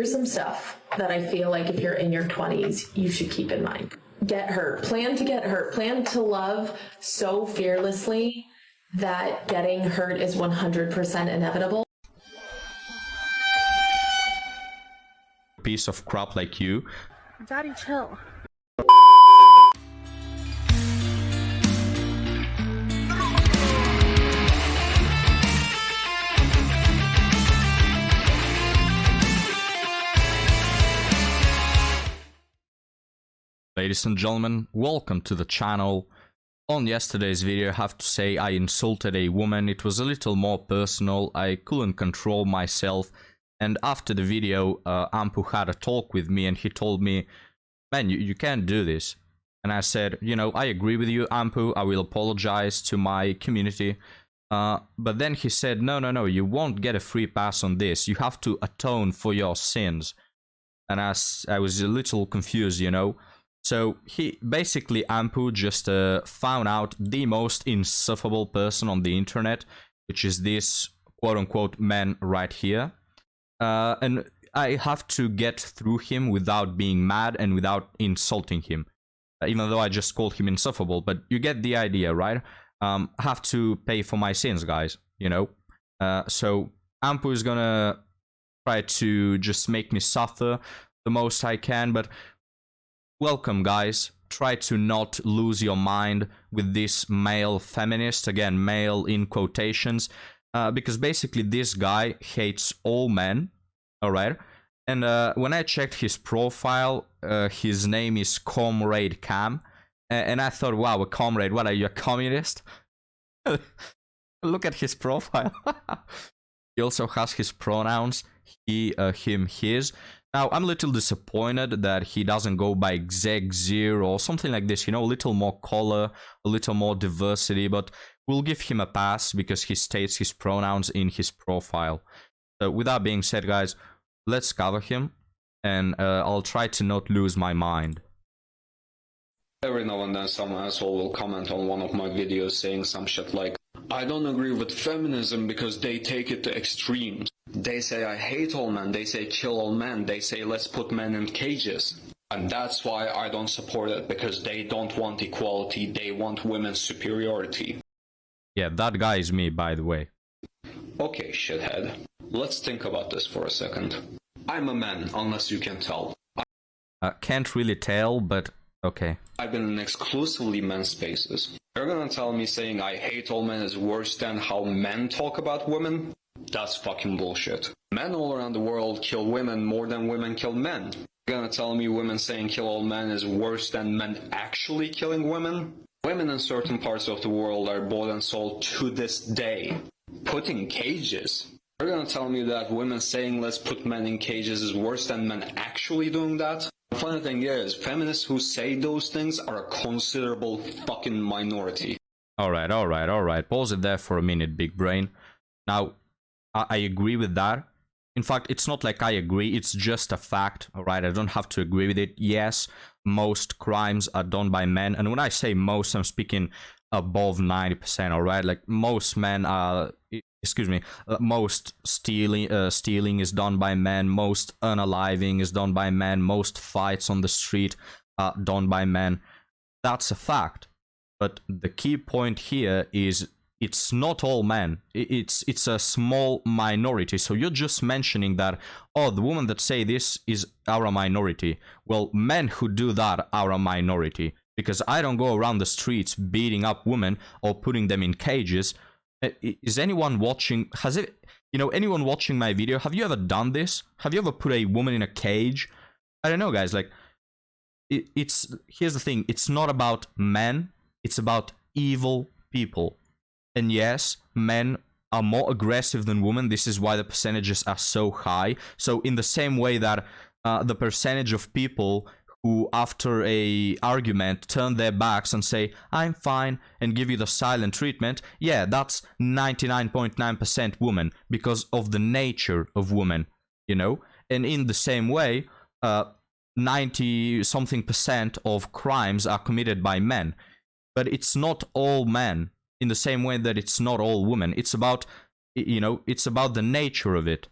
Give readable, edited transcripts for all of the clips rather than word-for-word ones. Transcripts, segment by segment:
here's some stuff that I feel like if you're in your 20s, you should keep in mind. Get hurt. Plan to get hurt. Plan to love so fearlessly that getting hurt is 100% inevitable. Piece of crap like you. Daddy, chill. Ladies and gentlemen, welcome to the channel. On yesterday's video, I have to say I insulted a woman. It was a little more personal. I couldn't control myself. And after the video, Ampu had a talk with me and he told me, man, you can't do this. And I said, you know, I agree with you, Ampu. I will apologize to my community. But then he said, no, you won't get a free pass on this. You have to atone for your sins. And I was a little confused, you know. So he basically, Ampu just found out the most insufferable person on the internet, which is this quote-unquote man right here. And I have to get through him without being mad and without insulting him, even though I just called him insufferable. But you get the idea, right? I have to pay for my sins, guys, you know. So Ampu is gonna try to just make me suffer the most I can, but welcome, guys. Try to not lose your mind with this male feminist, again, male in quotations, because basically this guy hates all men, all right? And when I checked his profile, his name is Comrade Cam, and I thought, wow, a comrade, what are you, a communist? Look at his profile. He also has his pronouns, he, him, his. Now, I'm a little disappointed that he doesn't go by Zeg0 or something like this, you know, a little more color, a little more diversity, but we'll give him a pass because he states his pronouns in his profile. So with that being said, guys, let's cover him, and I'll try to not lose my mind. Every now and then some asshole will comment on one of my videos saying some shit like, I don't agree with feminism because they take it to extremes. They say I hate all men, they say kill all men, they say let's put men in cages. And that's why I don't support it, because they don't want equality, they want women's superiority. Yeah, that guy is me, by the way. Okay, shithead. Let's think about this for a second. I'm a man, unless you can tell. Can't really tell, but okay. I've been in exclusively men's spaces. You're gonna tell me saying I hate all men is worse than how men talk about women? That's fucking bullshit. Men all around the world kill women more than women kill men. You're gonna tell me women saying kill all men is worse than men actually killing women? Women in certain parts of the world are bought and sold to this day. Put in cages? You're gonna tell me that women saying let's put men in cages is worse than men actually doing that? The funny thing is, feminists who say those things are a considerable fucking minority. Alright. Pause it there for a minute, big brain. Now, I agree with that. In fact, it's not like I agree, it's just a fact, alright? I don't have to agree with it. Yes, most crimes are done by men. And when I say most, I'm speaking above 90%, alright? Like, most men are... most stealing is done by men, most unaliving is done by men, most fights on the street are done by men. That's a fact. But the key point here is it's not all men. It's a small minority. So you're just mentioning that, oh, the women that say this is our minority. Well, men who do that are a minority. Because I don't go around the streets beating up women or putting them in cages. Is anyone watching, anyone watching my video, have you ever done this? Have you ever put a woman in a cage? I don't know, guys, like, here's the thing, it's not about men, it's about evil people. And yes, men are more aggressive than women, this is why the percentages are so high. So in the same way that the percentage of people who after a argument turn their backs and say, I'm fine, and give you the silent treatment, yeah, that's 99.9% women, because of the nature of women, you know? And in the same way, 90-something% of crimes are committed by men. But it's not all men, in the same way that it's not all women. It's about, it's about the nature of it.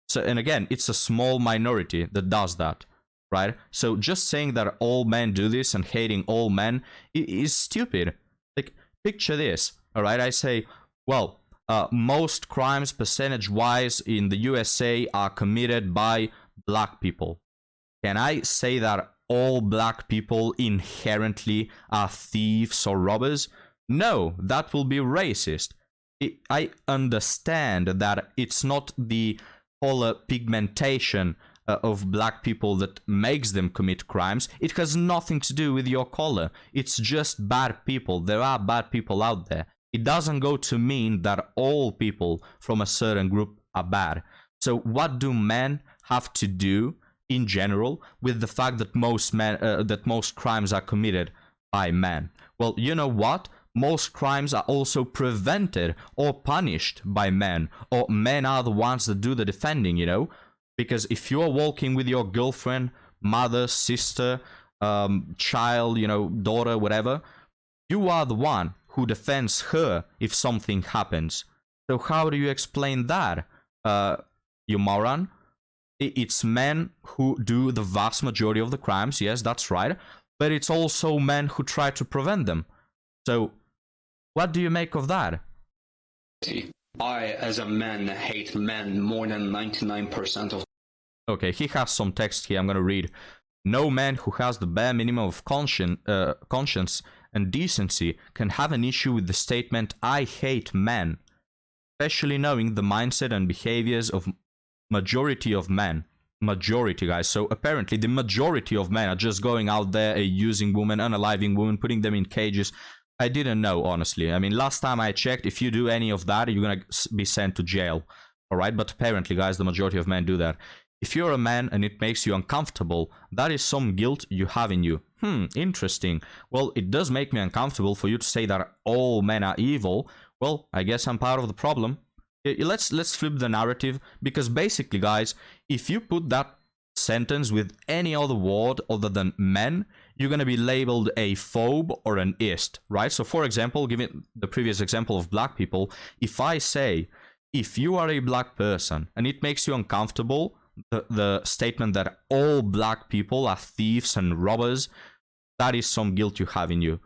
So, and again, it's a small minority that does that, right? So just saying that all men do this and hating all men is stupid. Like, picture this, all right? I say, well, most crimes percentage-wise in the USA are committed by black people. Can I say that all black people inherently are thieves or robbers? No, that will be racist. I understand that it's not the color pigmentation of black people that makes them commit crimes. It has nothing to do with your color. It's just bad people. There are bad people out there. It doesn't go to mean that all people from a certain group are bad. So what do men have to do in general with the fact that most crimes are committed by men? Well, you know what? Most crimes are also prevented or punished by men, or men are the ones that do the defending, you know? Because if you're walking with your girlfriend, mother, sister, child, you know, daughter, whatever, you are the one who defends her if something happens. So how do you explain that, you moron? It's men who do the vast majority of the crimes, yes, that's right, but it's also men who try to prevent them. So what do you make of that? I, as a man, hate men more than 99% of... Okay, he has some text here, I'm gonna read. No man who has the bare minimum of conscience and decency can have an issue with the statement, I hate men, especially knowing the mindset and behaviors of majority of men. Majority, guys. So apparently the majority of men are just going out there using women, unaliving women, putting them in cages. I didn't know, honestly. I mean, last time I checked, if you do any of that, you're gonna be sent to jail. Alright, but apparently, guys, the majority of men do that. If you're a man and it makes you uncomfortable, that is some guilt you have in you. Interesting. Well, it does make me uncomfortable for you to say that all men are evil. Well, I guess I'm part of the problem. Let's flip the narrative, because basically, guys, if you put that sentence with any other word other than men, you're going to be labeled a phobe or an ist, right? So for example, given the previous example of black people, if I say, if you are a black person and it makes you uncomfortable, the statement that all black people are thieves and robbers, that is some guilt you have in you.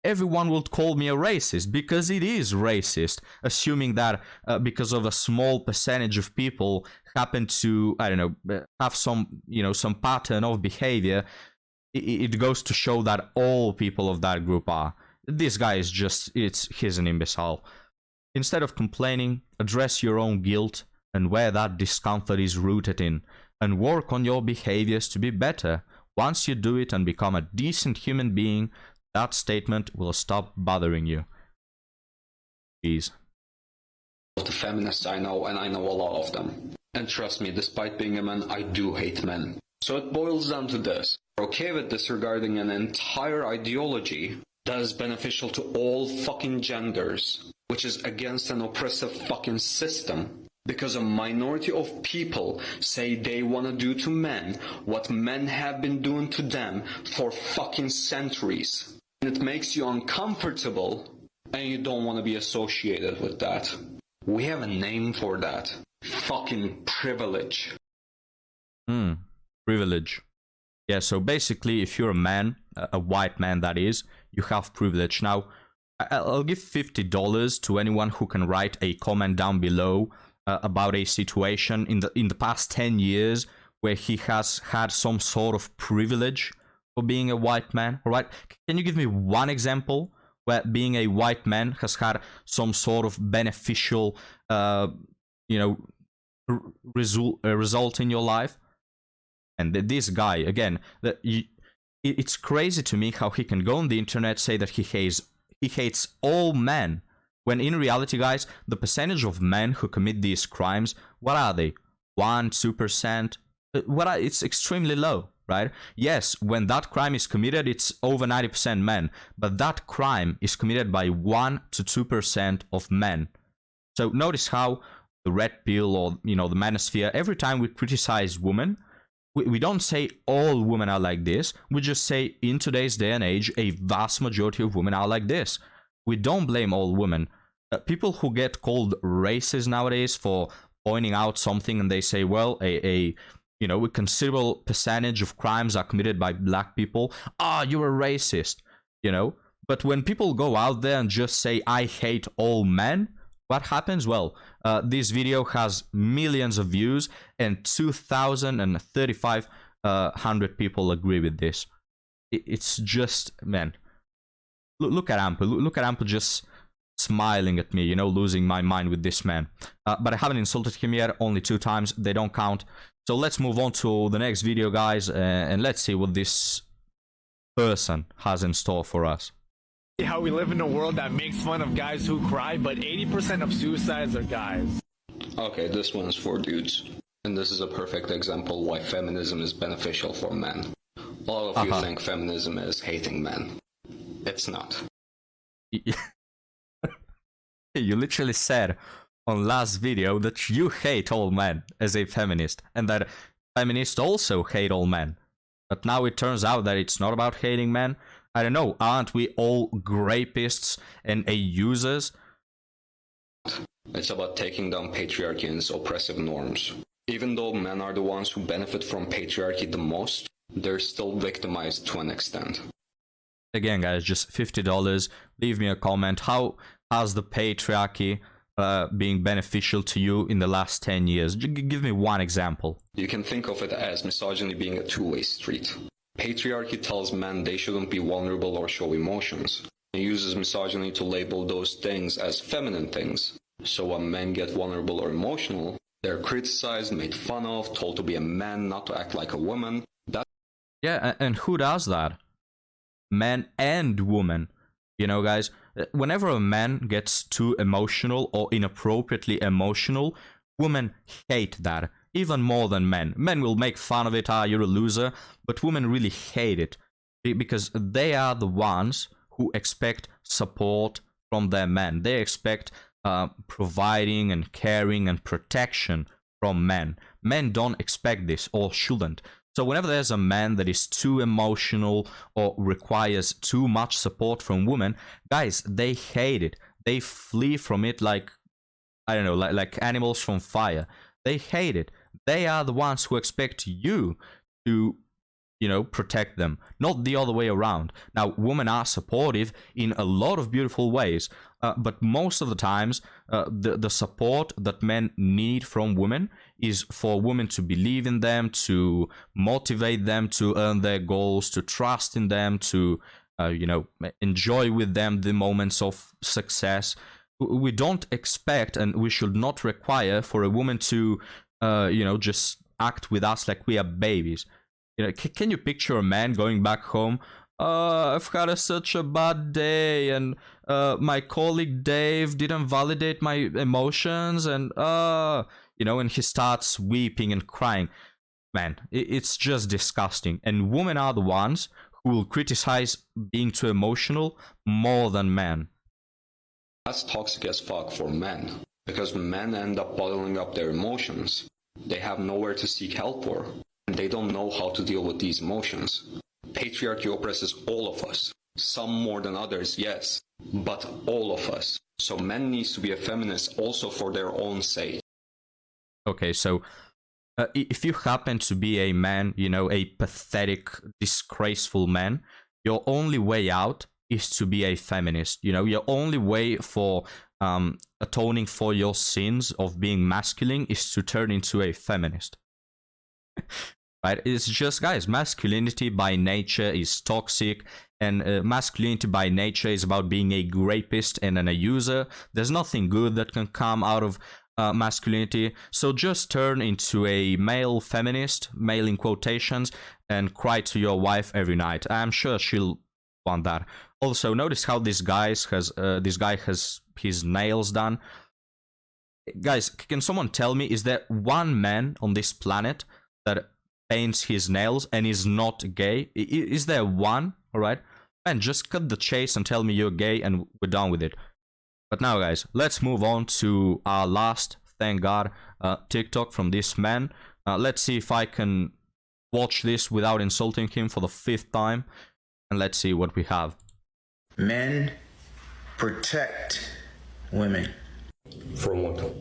Everyone will call me a racist, because it is racist, assuming that because of a small percentage of people happen to, I don't know, have some, you know, some pattern of behavior, it goes to show that all people of that group are. This guy is just, he's an imbecile. Instead of complaining, address your own guilt and where that discomfort is rooted in, and work on your behaviors to be better. Once you do it and become a decent human being, that statement will stop bothering you. Please. The feminists I know, and I know a lot of them. And trust me, despite being a man, I do hate men. So it boils down to this. We're okay with disregarding an entire ideology that is beneficial to all fucking genders, which is against an oppressive fucking system. Because a minority of people say they want to do to men what men have been doing to them for fucking centuries. And it makes you uncomfortable, and you don't want to be associated with that. We have a name for that. Fucking privilege. Privilege. Yeah, so basically, if you're a man, a white man that is, you have privilege. Now, I'll give $50 to anyone who can write a comment down below about a situation in the past 10 years where he has had some sort of privilege for being a white man. All right, can you give me one example where being a white man has had some sort of beneficial, result in your life? And this guy, again, it's crazy to me how he can go on the internet, say that he hates all men, when in reality, guys, the percentage of men who commit these crimes, what are they? 1-2%? It's extremely low, right? Yes, when that crime is committed, it's over 90% men, but that crime is committed by 1-2% of men. So notice how the red pill, or the manosphere, every time we criticize women, we don't say all women are like this. We just say in today's day and age, a vast majority of women are like this. We don't blame all women. People who get called racist nowadays for pointing out something and they say, well, a considerable percentage of crimes are committed by black people. You're a racist, But when people go out there and just say, I hate all men, what happens? Well, this video has millions of views and 2,035 people agree with this. It's just, man, look at Ample. Look at Ample just smiling at me, losing my mind with this man. But I haven't insulted him yet, only 2 times. They don't count. So let's move on to the next video, guys, and let's see what this person has in store for us. How we live in a world that makes fun of guys who cry, but 80% of suicides are guys. Okay, this one's for dudes. And this is a perfect example why feminism is beneficial for men. A lot of you think feminism is hating men. It's not. You literally said on last video that you hate all men as a feminist, and that feminists also hate all men. But now it turns out that it's not about hating men. I don't know, aren't we all rapists and users? It's about taking down patriarchy and its oppressive norms. Even though men are the ones who benefit from patriarchy the most, they're still victimized to an extent. Again, guys, just $50. Leave me a comment. How has the patriarchy being beneficial to you in the last 10 years? Give me one example. You can think of it as misogyny being a two-way street. Patriarchy tells men they shouldn't be vulnerable or show emotions. It uses misogyny to label those things as feminine things. So when men get vulnerable or emotional, they're criticized, made fun of, told to be a man, not to act like a woman. Yeah, and who does that? Men and women. Guys, whenever a man gets too emotional or inappropriately emotional, women hate that, even more than men. Men will make fun of it, you're a loser, but women really hate it, because they are the ones who expect support from their men. They expect providing and caring and protection from men. Men don't expect this, or shouldn't. So whenever there's a man that is too emotional or requires too much support from women, guys, they hate it. They flee from it like, I don't know, like animals from fire. They hate it. They are the ones who expect you to, protect them, not the other way around. Now, women are supportive in a lot of beautiful ways, but most of the times, the support that men need from women is for women to believe in them, to motivate them to earn their goals, to trust in them, to, enjoy with them the moments of success. We don't expect, and we should not require, for a woman to, just act with us like we are babies. Can you picture a man going back home? I've had such a bad day, and my colleague Dave didn't validate my emotions, and and he starts weeping and crying. Man, it's just disgusting. And women are the ones who will criticize being too emotional more than men. That's toxic as fuck for men, because men end up bottling up their emotions. They have nowhere to seek help for, and they don't know how to deal with these emotions. Patriarchy oppresses all of us. Some more than others, yes, but all of us. So men needs to be a feminist also for their own sake. Okay, so if you happen to be a man, a pathetic, disgraceful man, your only way out is to be a feminist. Your only way for atoning for your sins of being masculine is to turn into a feminist. Right? It's just, guys, masculinity by nature is toxic, and masculinity by nature is about being a rapist and an abuser. There's nothing good that can come out of masculinity. So just turn into a male feminist, male in quotations, and cry to your wife every night. I'm sure she'll want that. Also, notice how this guy has his nails done. Guys, can someone tell me, is there one man on this planet that paints his nails and is not gay? Is there one? All right, man, just cut the chase and tell me you're gay and we're done with it. But now, guys, let's move on to our last, thank God, TikTok from this man. Let's see if I can watch this without insulting him for the 5th time, and let's see what we have. Men protect women. From what?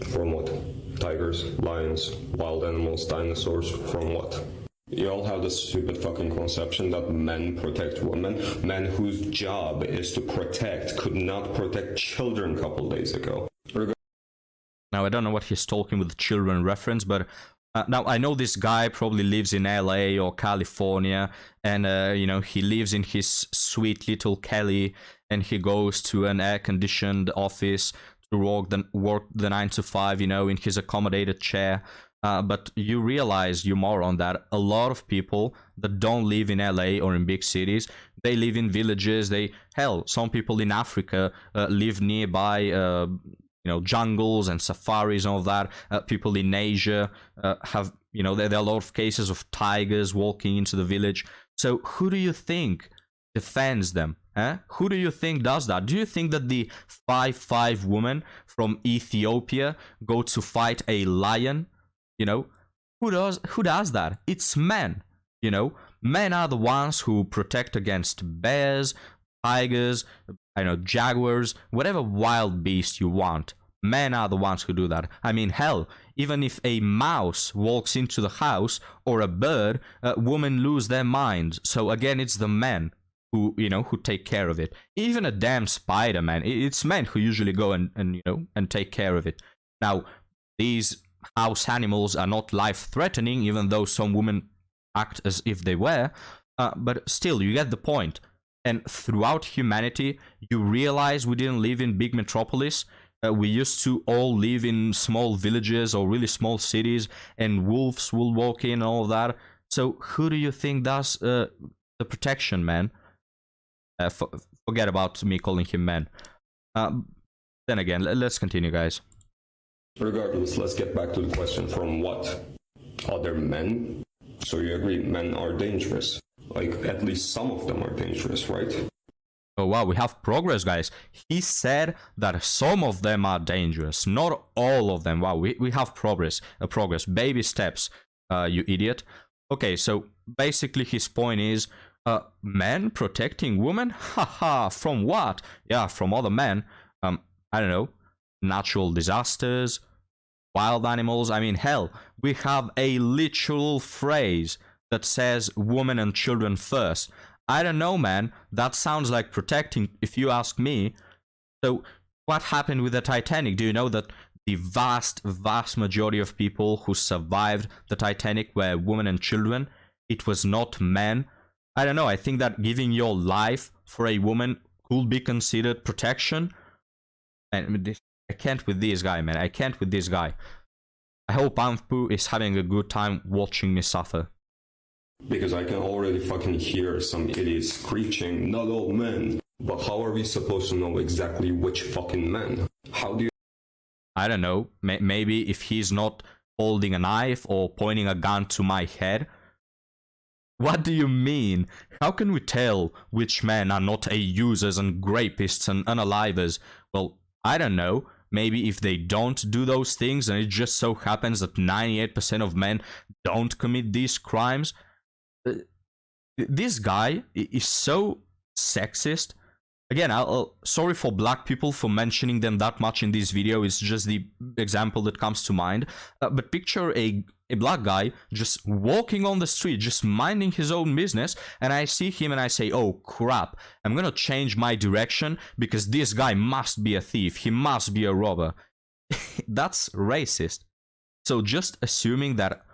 From what? Tigers, lions, wild animals, dinosaurs, from what? You all have this stupid fucking conception that men protect women. Men whose job is to protect could not protect children a couple days ago. Now, I don't know what he's talking with children reference, but now I know this guy probably lives in LA or California, and you know, he lives in his sweet little Kelly, and he goes to an air-conditioned office to work the 9 to 5, you know, in his accommodated chair. But you realize, you moron, that a lot of people that don't live in LA or in big cities, they live in villages. Some people in Africa live nearby, you know, jungles and safaris and all that. People in Asia have, you know, there are a lot of cases of tigers walking into the village. So who do you think defends them? Who do you think does that? Do you think that the 5'5" woman from Ethiopia go to fight a lion? You know, who does that? It's men. You know, men are the ones who protect against bears, tigers, I know, jaguars, whatever wild beast you want. Men are the ones who do that. I mean, hell, even if a mouse walks into the house or a bird, women lose their minds. So again, it's the men who, you know, who take care of it. Even a damn spider, man, it's men who usually go and you know, and take care of it. Now, these house animals are not life-threatening, even though some women act as if they were, but still, you get the point. And throughout humanity, you realize we didn't live in big metropolis. We used to all live in small villages or really small cities, and wolves will walk in and all that. So who do you think does the protection, man? Forget about me calling him man. Then again, let's continue, guys. Regardless, let's get back to the question, from what? Other men? So you agree men are dangerous? Like, at least some of them are dangerous, right? Oh wow, we have progress, guys. He said that some of them are dangerous, not all of them. Wow, we have progress, baby steps, you idiot. Okay, so basically his point is, men protecting women? Haha, from what? Yeah, from other men. I don't know, natural disasters, wild animals. I mean, hell, we have a literal phrase that says women and children first. I don't know, man. That sounds like protecting, if you ask me. So, what happened with the Titanic? Do you know that the vast majority of people who survived the Titanic were women and children? It was not men. I don't know. I think that giving your life for a woman could be considered protection. And I can't with this guy, man. I can't with this guy. I hope Ampu is having a good time watching me suffer. Because I can already fucking hear some idiots screeching, not all men. But how are we supposed to know exactly which fucking men? How do you... I don't know. Maybe if he's not holding a knife or pointing a gun to my head. What do you mean? How can we tell which men are not users and rapists and unalivers? Well, I don't know. Maybe if they don't do those things and it just so happens that 98% of men don't commit these crimes. This guy is so sexist. Again, sorry for black people for mentioning them that much in this video. It's just the example that comes to mind. But picture a black guy just walking on the street, just minding his own business, and I see him and I say, oh crap, I'm gonna change my direction because this guy must be a thief, he must be a robber. That's racist. So just assuming that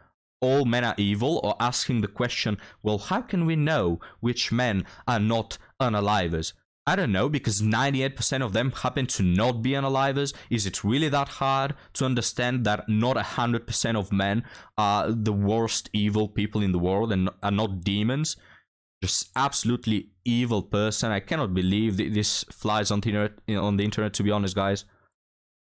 all men are evil, or asking the question, well, how can we know which men are not unalivers? I don't know, because 98% of them happen to not be unalivers. Is it really that hard to understand that not 100% of men are the worst evil people in the world and are not demons? Just absolutely evil person. I cannot believe this flies on the internet, to be honest, guys.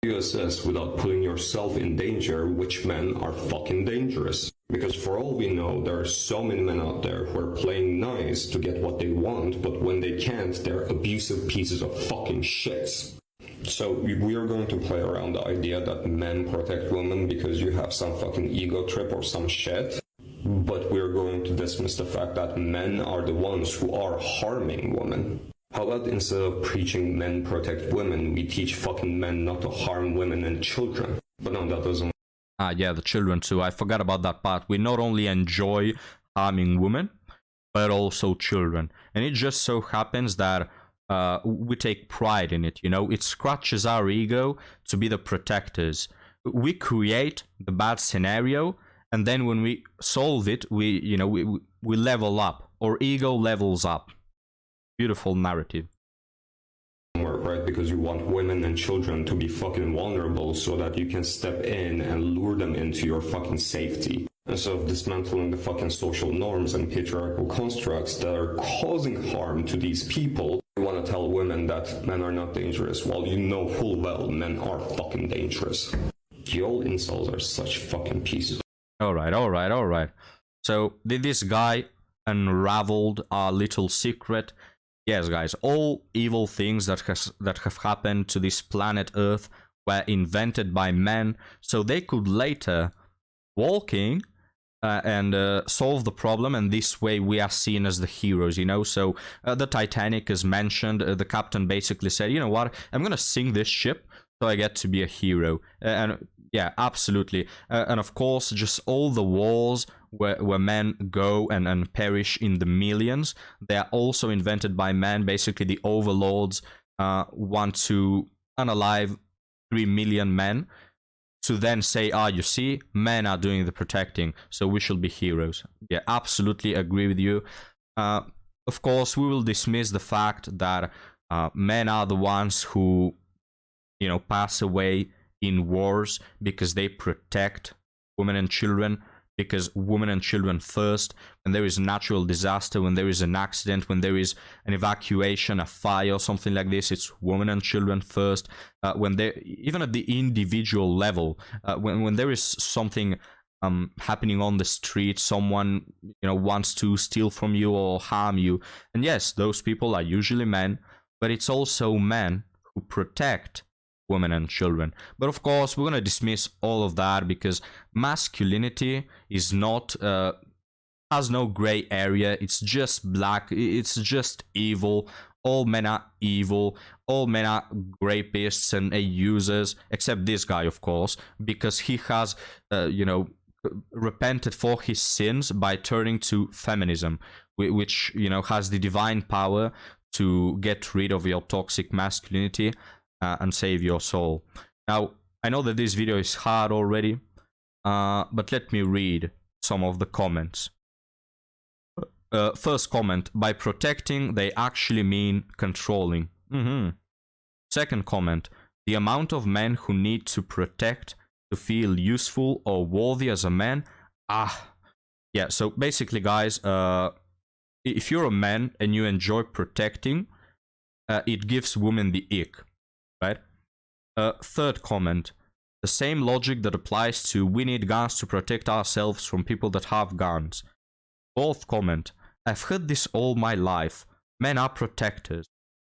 You assess without putting yourself in danger which men are fucking dangerous. Because for all we know, there are so many men out there who are playing nice to get what they want, but when they can't, they're abusive pieces of fucking shits. So we are going to play around the idea that men protect women because you have some fucking ego trip or some shit. But we're going to dismiss the fact that men are the ones who are harming women. How about instead of preaching men protect women, we teach fucking men not to harm women and children? But no, that doesn't. Yeah, the children too. I forgot about that part. We not only enjoy harming women, but also children. And it just so happens that we take pride in it, you know? It scratches our ego to be the protectors. We create the bad scenario, and then when we solve it, we level up. Our ego levels up. Beautiful narrative. Right, because you want women and children to be fucking vulnerable so that you can step in and lure them into your fucking safety. Instead of dismantling the fucking social norms and patriarchal constructs that are causing harm to these people, you want to tell women that men are not dangerous, while you know full well men are fucking dangerous. You all incels are such fucking pieces. Alright. So, did this guy unraveled our little secret? Yes, guys, all evil things that have happened to this planet Earth were invented by men, so they could later walk in and solve the problem, and this way we are seen as the heroes, you know? So the Titanic is mentioned, the captain basically said, you know what, I'm gonna sink this ship so I get to be a hero. And yeah, absolutely. And of course, just all the wars where men go and perish in the millions, they are also invented by men. Basically, the overlords want to unalive 3 million men to then say, you see, men are doing the protecting, so we shall be heroes. Yeah, absolutely agree with you. Of course, we will dismiss the fact that men are the ones who, you know, pass away in wars because they protect women and children, because women and children first. When there is a natural disaster, when there is an accident, when there is an evacuation, a fire, or something like this, it's women and children first. When they, even at the individual level, when there is something happening on the street, someone, you know, wants to steal from you or harm you, and yes, those people are usually men, but it's also men who protect women and children. But of course, we're going to dismiss all of that because masculinity is not has no gray area. It's just black. It's just evil. All men are evil. All men are rapists and users, except this guy, of course, because he has repented for his sins by turning to feminism, which, you know, has the divine power to get rid of your toxic masculinity and save your soul. Now, I know that this video is hard already, but let me read some of the comments. First comment, by protecting, they actually mean controlling. Second comment, the amount of men who need to protect to feel useful or worthy as a man. Yeah, so basically, guys, if you're a man and you enjoy protecting, it gives women the ick. Right? Third comment, the same logic that applies to we need guns to protect ourselves from people that have guns. Fourth comment, I've heard this all my life. Men are protectors.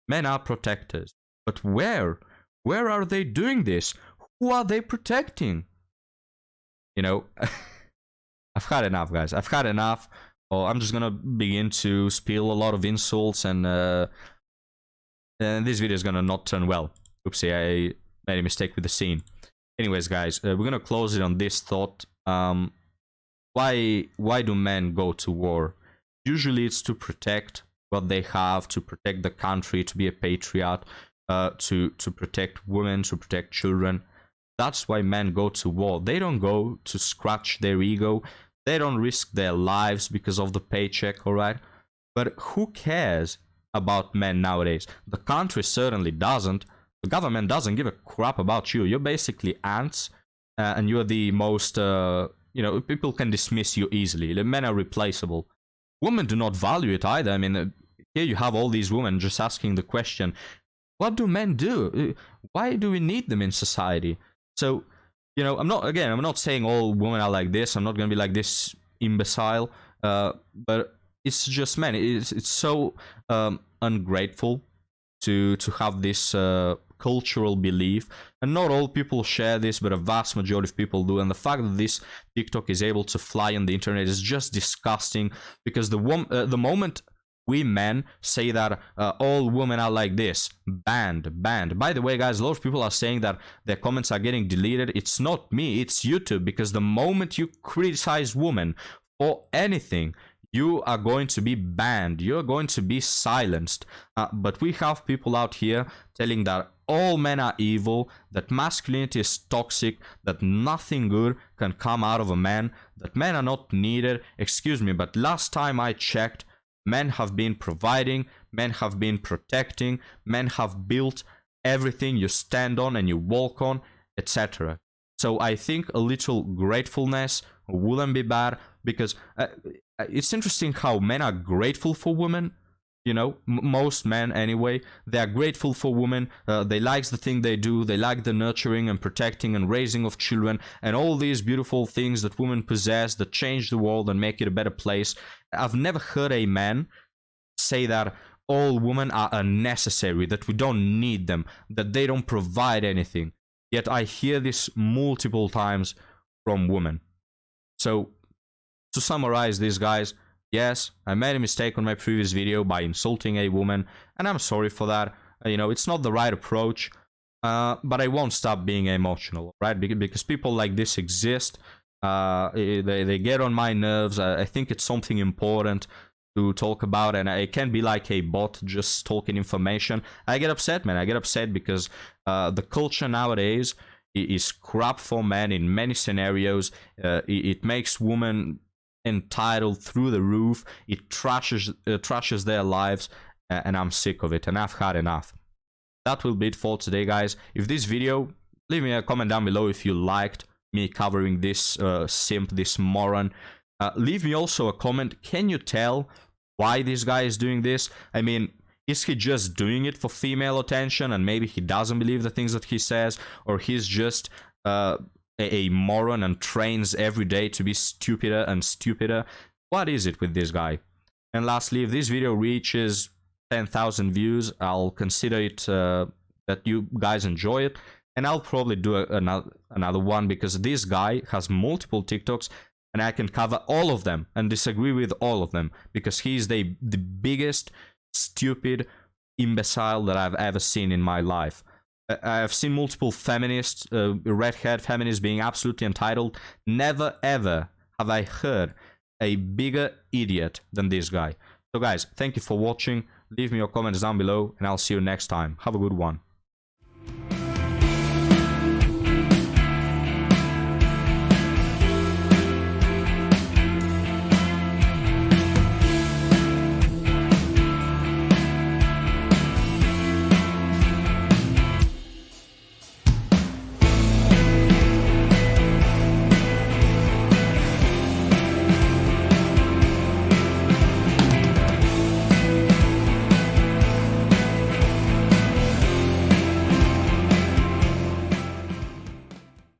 Men are protectors. But where? Where are they doing this? Who are they protecting? You know, I've had enough, guys. I've had enough. I'm just gonna begin to spill a lot of insults, and this video is gonna not turn well. Oopsie, I made a mistake with the scene. Anyways, guys, we're gonna close it on this thought. Why do men go to war? Usually it's to protect what they have, to protect the country, to be a patriot, to protect women, to protect children. That's why men go to war. They don't go to scratch their ego. They don't risk their lives because of the paycheck, alright? But who cares about men nowadays? The country certainly doesn't. The government doesn't give a crap about you. You're basically ants, and you're the most, people can dismiss you easily. The men are replaceable. Women do not value it either. I mean, here you have all these women just asking the question, what do men do? Why do we need them in society? So, you know, I'm not saying all women are like this. I'm not going to be like this imbecile, but it's just men. It's so ungrateful to have this cultural belief, and not all people share this, but a vast majority of people do. And the fact that this TikTok is able to fly on the internet is just disgusting, because the moment we men say that all women are like this. Banned, banned. By the way, guys, a lot of people are saying that their comments are getting deleted. It's not me, it's YouTube, because the moment you criticize women for anything, you are going to be banned. You're going to be silenced. But we have people out here telling that all men are evil, that masculinity is toxic, that nothing good can come out of a man, that men are not needed. Excuse me, but last time I checked, men have been providing, men have been protecting, men have built everything you stand on and you walk on, etc. So I think a little gratefulness wouldn't be bad, because it's interesting how men are grateful for women. You know, most men anyway, they are grateful for women. They like the thing they do. They like the nurturing and protecting and raising of children and all these beautiful things that women possess that change the world and make it a better place. I've never heard a man say that all women are unnecessary, that we don't need them, that they don't provide anything. Yet I hear this multiple times from women. So, to summarize this, guys, yes, I made a mistake on my previous video by insulting a woman, and I'm sorry for that. You know, it's not the right approach, but I won't stop being emotional, right? Because people like this exist. They get on my nerves. I think it's something important to talk about, and I can't be like a bot just talking information. I get upset, man. I get upset because the culture nowadays is crap for men in many scenarios. It makes women entitled through the roof. It trashes their lives, and I'm sick of it, and I've had enough. That will be it for today, guys. If this video, leave me a comment down below if you liked me covering this simp, this moron. Leave me also a comment. Can you tell why this guy is doing this? I mean, is he just doing it for female attention and maybe he doesn't believe the things that he says, or he's just a moron and trains every day to be stupider and stupider? What is it with this guy? And lastly, if this video reaches 10,000 views, I'll consider it that you guys enjoy it, and I'll probably do another one, because this guy has multiple TikToks and I can cover all of them and disagree with all of them, because he's the biggest stupid imbecile that I've ever seen in my life. I've seen multiple feminists, redhead feminists, being absolutely entitled. Never ever have I heard a bigger idiot than this guy. So guys, thank you for watching. Leave me your comments down below, and I'll see you next time. Have a good one.